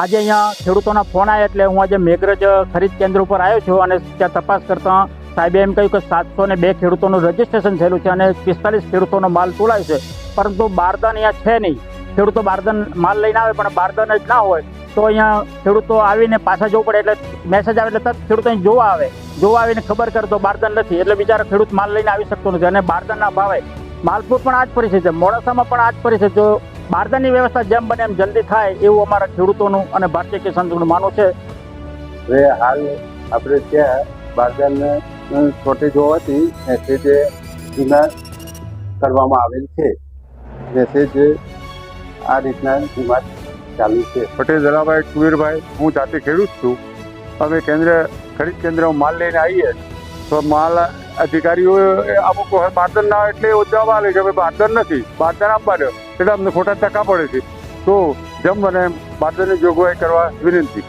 આજે અહીંયા ખેડૂતોના ફોન આવ્યા એટલે હું આજે મેઘરજ ખરીદ કેન્દ્ર ઉપર આવ્યો છું અને ત્યાં તપાસ કરતા સાહેબે એમ કહ્યું કે 702 ખેડૂતોનું રજીસ્ટ્રેશન થયેલું છે અને 45 ખેડૂતોનો માલ તોલાય છે, પરંતુ બારદાન અહીંયા છે નહીં. ખેડૂતો બારદાન માલ લઈને આવે પણ બારદાન જ ના હોય તો અહીંયા ખેડૂતો આવીને પાછા જવું પડે. એટલે મેસેજ આવે એટલે તરત ખેડૂતો અહીં જોવા આવીને ખબર કરે તો બારદાન નથી, એટલે બિચારા ખેડૂત માલ લઈને આવી શકતો નથી. અને બારદાનના ભાવે માલપુર પણ આ જ પરિસ્થિતિ છે, મોડાસામાં પણ આ જ પરિસ્થિતિ. જો બારદાનની વ્યવસ્થા જેમ બને એમ જલ્દી થાય એવું અમારા ખેડૂતોનું અને ભારતીય કિસાન સંઘનું માનવું છે. હવે હાલ આપણે ત્યાં બારદાનની શોર્ટેજ હોવાથી મેસેજ ધીમા કરવામાં આવેલ છે. મેસેજ આ રીતના ધીમા ચાલુ છે. પટેલ જલાભાઈ કુબીરભાઈ, હું જાતે ખેડૂત છું. અમે ખરીદ કેન્દ્રમાં માલ લઈને આવીએ તો માલ અધિકારીઓ અમુક વખત બારદાન ના એટલે જવાબ આવે કે ભાઈ બારદાન નથી, બારદાન આપવા દો, એટલે અમને ખોટા ટકા પડે છે. તો જેમ મને બારદાનની જોગવાઈ કરવા વિનંતી.